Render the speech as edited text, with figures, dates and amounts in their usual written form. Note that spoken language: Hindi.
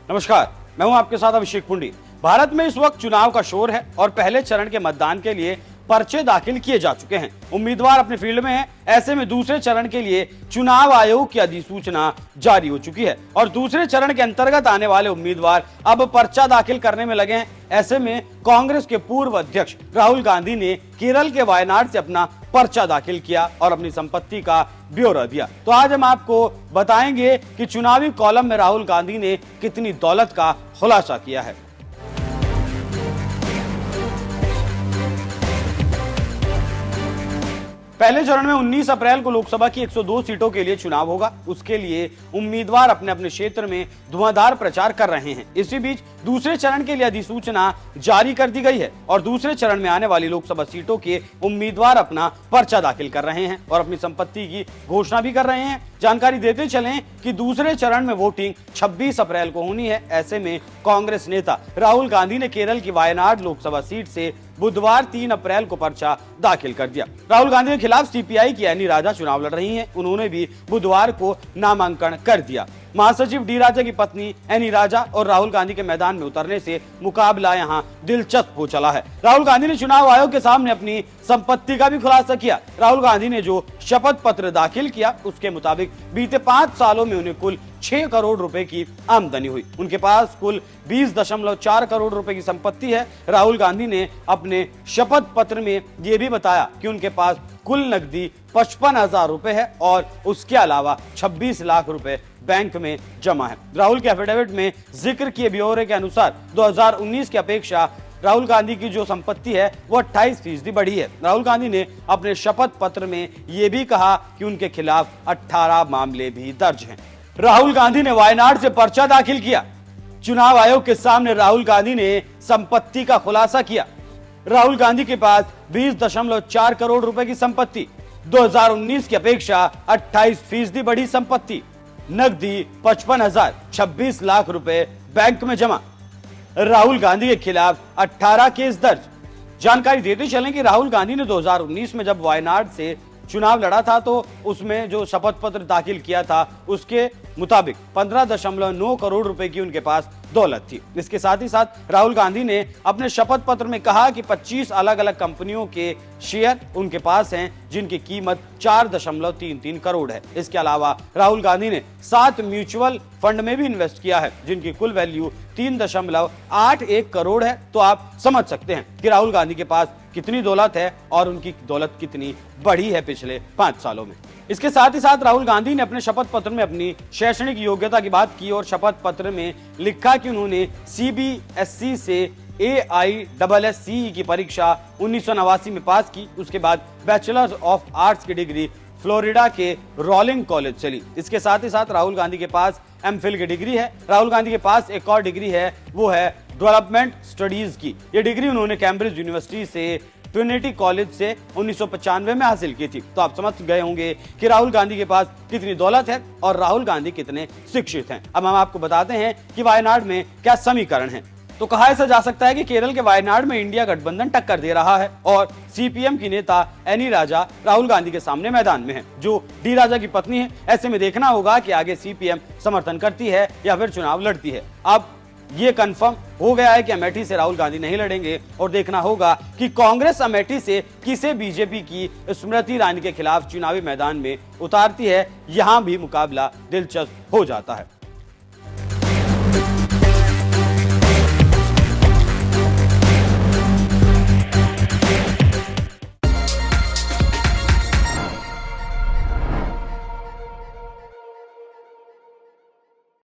नमस्कार, मैं हूं आपके साथ अभिषेक पुंडी। भारत में इस वक्त चुनाव का शोर है और पहले चरण के मतदान के लिए पर्चे दाखिल किए जा चुके हैं। उम्मीदवार अपने फील्ड में हैं। ऐसे में दूसरे चरण के लिए चुनाव आयोग की अधिसूचना जारी हो चुकी है और दूसरे चरण के अंतर्गत आने वाले उम्मीदवार अब पर्चा दाखिल करने में लगे हैं। ऐसे में कांग्रेस के पूर्व अध्यक्ष राहुल गांधी ने केरल के वायनाड से अपना पर्चा दाखिल किया और अपनी संपत्ति का ब्यौरा दिया। तो आज हम आपको बताएंगे कि चुनावी कॉलम में राहुल गांधी ने कितनी दौलत का खुलासा किया है। पहले चरण में 19 अप्रैल को लोकसभा की 102 सीटों के लिए चुनाव होगा। उसके लिए उम्मीदवार अपने अपने क्षेत्र में धुआंधार प्रचार कर रहे हैं। इसी बीच दूसरे चरण के लिए अधिसूचना जारी कर दी गई है और दूसरे चरण में आने वाली लोकसभा सीटों के उम्मीदवार अपना पर्चा दाखिल कर रहे हैं और अपनी संपत्ति की घोषणा भी कर रहे हैं। जानकारी देते चलें कि दूसरे चरण में वोटिंग 26 अप्रैल को होनी है। ऐसे में कांग्रेस नेता राहुल गांधी ने केरल की वायनाड लोकसभा सीट से बुधवार 3 अप्रैल को पर्चा दाखिल कर दिया। राहुल गांधी के खिलाफ सीपीआई की एनी राजा चुनाव लड़ रही हैं। उन्होंने भी बुधवार को नामांकन कर दिया। महासचिव डी राजा की पत्नी एनी राजा और राहुल गांधी के मैदान में उतरने से मुकाबला यहां दिलचस्प हो चला है। राहुल गांधी ने चुनाव आयोग के सामने अपनी संपत्ति का भी खुलासा किया। राहुल गांधी ने जो शपथ पत्र दाखिल किया उसके मुताबिक बीते 5 सालों में उन्हें कुल 6 करोड़ रुपए की आमदनी हुई। उनके पास कुल 20.4 करोड़ रुपए की संपत्ति है। राहुल गांधी ने अपने शपथ पत्र में यह भी बताया कि उनके पास कुल नकदी 55,000 रुपए है और उसके अलावा 26 लाख रुपए बैंक में जमा है। राहुल के एफिडेविट में जिक्र किए ब्यौरे के अनुसार 2019 की अपेक्षा राहुल गांधी की जो संपत्ति है वो 28% बढ़ी है। राहुल गांधी ने अपने शपथ पत्र में यह भी कहा कि उनके खिलाफ 18 मामले भी दर्ज हैं। राहुल गांधी ने वायनाड से पर्चा दाखिल किया। चुनाव आयोग के सामने राहुल गांधी ने संपत्ति का खुलासा किया। राहुल गांधी के पास 20.4 करोड़ रुपए की संपत्ति, 2019 की अपेक्षा 28% बढ़ी संपत्ति, नकदी 55,000, 26 लाख रुपए बैंक में जमा। राहुल गांधी के खिलाफ 18 केस दर्ज। जानकारी देते चलें कि राहुल गांधी ने 2019 में जब वायनाड से चुनाव लड़ा था तो उसमें जो शपथ पत्र दाखिल किया था उसके मुताबिक 15.9 करोड़ रुपए की उनके पास दौलत थी। इसके साथ ही साथ राहुल गांधी ने अपने शपथ पत्र में कहा कि 25 अलग अलग कंपनियों के शेयर उनके पास हैं जिनकी कीमत 4.33 करोड़ है। इसके अलावा राहुल गांधी ने 7 म्यूचुअल फंड में भी इन्वेस्ट किया है जिनकी कुल वैल्यू 3.81 करोड़ है। तो आप समझ सकते हैं कि राहुल गांधी के पास कितनी दौलत है और उनकी दौलत कितनी बढ़ी है पिछले 5 सालों में। इसके साथ ही साथ राहुल गांधी ने अपने शपथ पत्र में अपनी शैक्षणिक योग्यता की बात की और शपथ पत्र में लिखा कि उन्होंने सीबीएसई से AISSCE की परीक्षा 1989 में पास की। उसके बाद बैचलर्स ऑफ आर्ट्स की डिग्री फ्लोरिडा के रोलिंग कॉलेज से ली। इसके साथ ही साथ राहुल गांधी के पास एमफिल की डिग्री है। राहुल गांधी के पास एक और डिग्री है, वो है डेवलपमेंट स्टडीज की। ये डिग्री उन्होंने कैम्ब्रिज यूनिवर्सिटी से ट्रिनिटी कॉलेज से 1995 में हासिल की थी। तो आप समझ गए होंगे कि राहुल गांधी के पास कितनी दौलत है और राहुल गांधी कितने शिक्षित हैं। अब हम आपको बताते हैं कि वायनाड में क्या समीकरण है। तो कहा ऐसा जा सकता है कि केरल के वायनाड में इंडिया गठबंधन टक्कर दे रहा है और सीपीएम की नेता एनी राजा राहुल गांधी के सामने मैदान में है, जो डी राजा की पत्नी है। ऐसे में देखना होगा कि आगे सीपीएम समर्थन करती है या फिर चुनाव लड़ती है। अब ये कंफर्म हो गया है कि अमेठी से राहुल गांधी नहीं लड़ेंगे और देखना होगा कि कांग्रेस अमेठी से किसे बीजेपी की स्मृति ईरानी के खिलाफ चुनावी मैदान में उतारती है। यहां भी मुकाबला दिलचस्प हो जाता है।